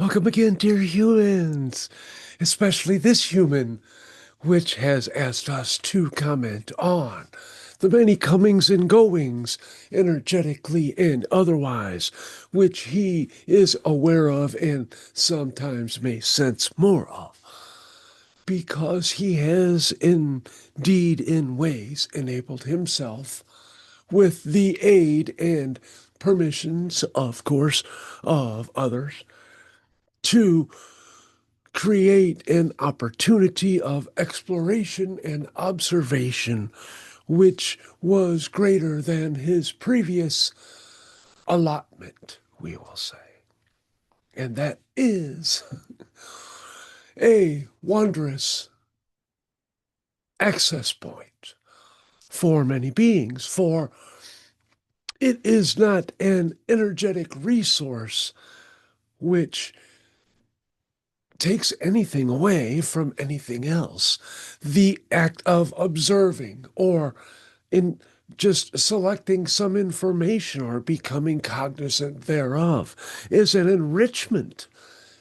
Welcome again, dear humans, especially this human, which has asked us to comment on the many comings and goings, energetically and otherwise, which he is aware of and sometimes may sense more of, because he has indeed in ways enabled himself with the aid and permissions, of course, of others to create an opportunity of exploration and observation which was greater than his previous allotment, we will say. And that is a wondrous access point for many beings, for it is not an energetic resource which takes anything away from anything else. The act of observing or in just selecting some information or becoming cognizant thereof is an enrichment.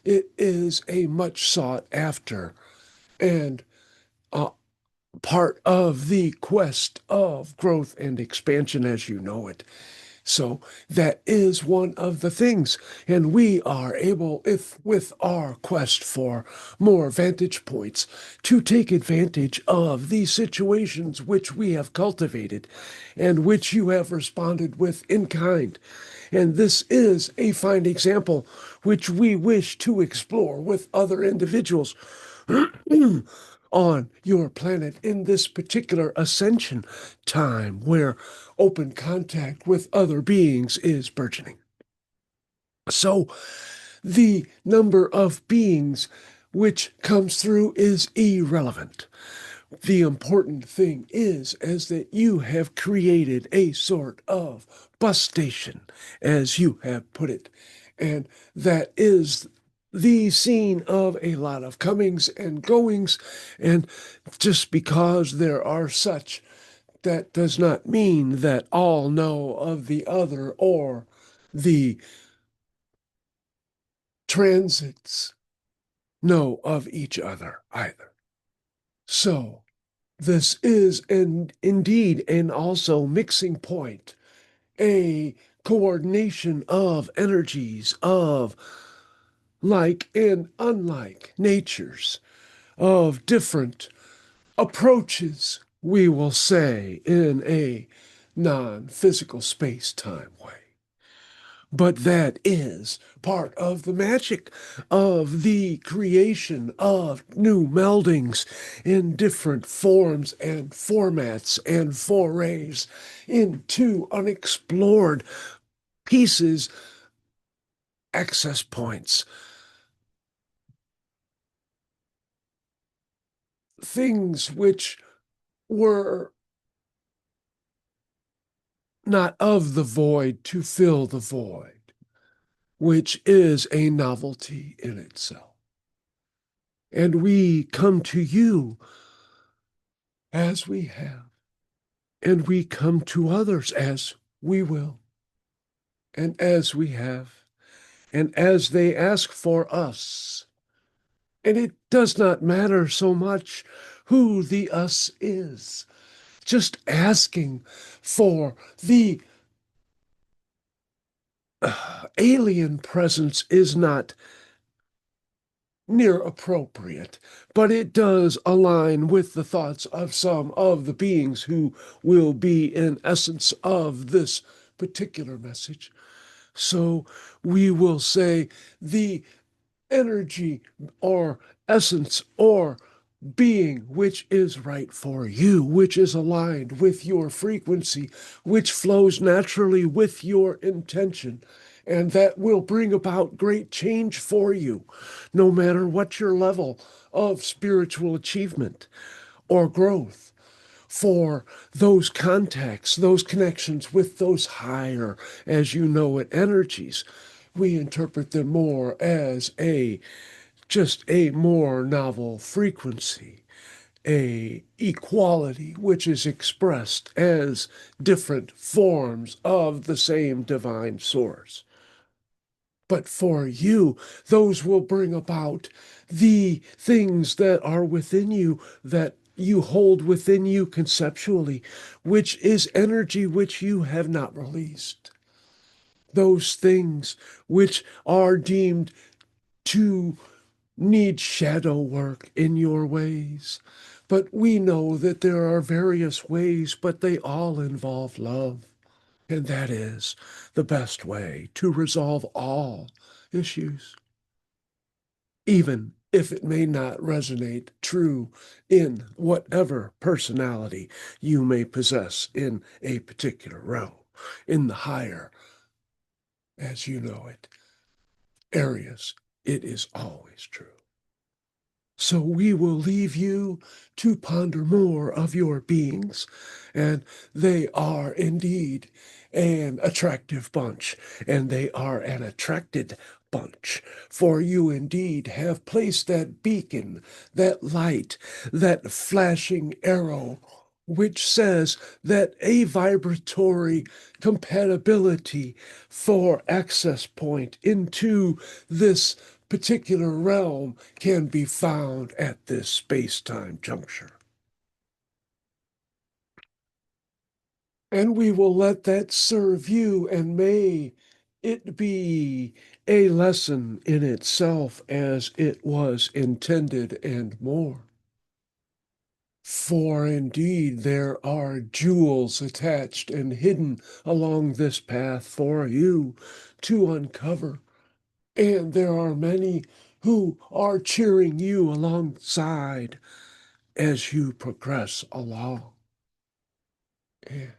It is a much sought after and part of the quest of growth and expansion as you know it. So that is one of the things. And we are able, if with our quest for more vantage points, to take advantage of these situations which we have cultivated and which you have responded with in kind. And this is a fine example which we wish to explore with other individuals on your planet in this particular ascension time where open contact with other beings is burgeoning. So the number of beings which comes through is irrelevant. The important thing is that you have created a sort of bus station, as you have put it, and that is the scene of a lot of comings and goings. And just because there are such, that does not mean that all know of the other or the transits know of each other either. So this is indeed an also mixing point, a coordination of energies of like and unlike natures, of different approaches, we will say, in a non physical space time way. But that is part of the magic of the creation of new meldings in different forms and formats and forays into unexplored pieces, access points, things which were not of the void to fill the void, which is a novelty in itself. And we come to you as we have, and we come to others as we will, and as we have, and as they ask for us. And it does not matter so much who the us is, just asking for the alien presence is not near appropriate, but it does align with the thoughts of some of the beings who will be in essence of this particular message. So we will say the energy or essence or being which is right for you, which is aligned with your frequency, which flows naturally with your intention, and that will bring about great change for you, no matter what your level of spiritual achievement or growth. For those contacts, those connections with those higher, as you know it, energies, we interpret them more as just a more novel frequency, a equality which is expressed as different forms of the same divine source. But for you, those will bring about the things that are within you, that you hold within you conceptually, which is energy which you have not released. Those things which are deemed to need shadow work in your ways. But we know that there are various ways, but they all involve love. And that is the best way to resolve all issues, even if it may not resonate true in whatever personality you may possess in a particular realm, in the higher, as you know it, areas. It is always true. So we will leave you to ponder more of your beings, and they are indeed an attractive bunch, and they are an attracted bunch, for you indeed have placed that beacon, that light, that flashing arrow, which says that a vibratory compatibility for access point into this particular realm can be found at this space-time juncture. And we will let that serve you, and may it be a lesson in itself as it was intended and more. For indeed there are jewels attached and hidden along this path for you to uncover. And there are many who are cheering you alongside as you progress along. And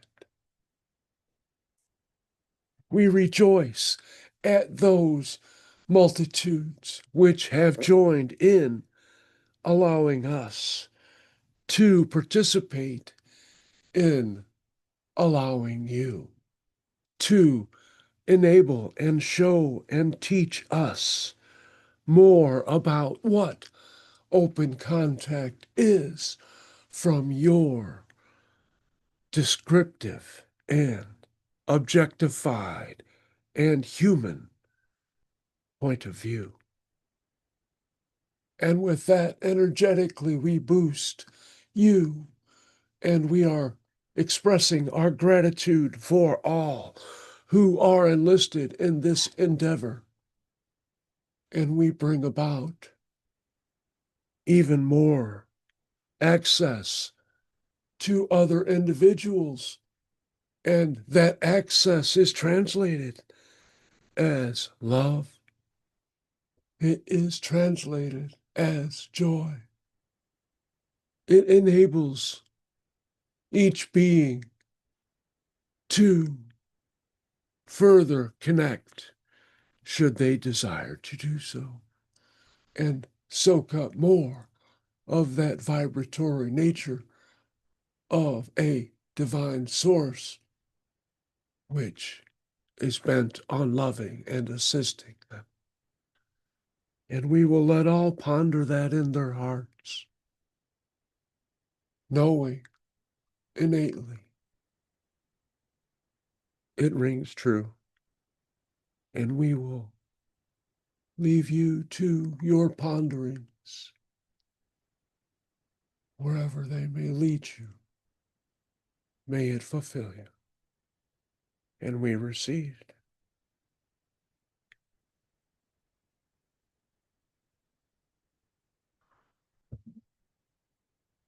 we rejoice at those multitudes which have joined in, allowing us to participate in allowing you to enable and show and teach us more about what open contact is from your descriptive and objectified and human point of view. And with that, energetically, we boost you, and we are expressing our gratitude for all who are enlisted in this endeavor. And we bring about even more access to other individuals. And that access is translated as love. It is translated as joy. It enables each being to further connect, should they desire to do so, and soak up more of that vibratory nature of a divine source, which is bent on loving and assisting them. And we will let all ponder that in their hearts, knowing innately it rings true. And we will leave you to your ponderings, wherever they may lead you. May it fulfill you. And we received.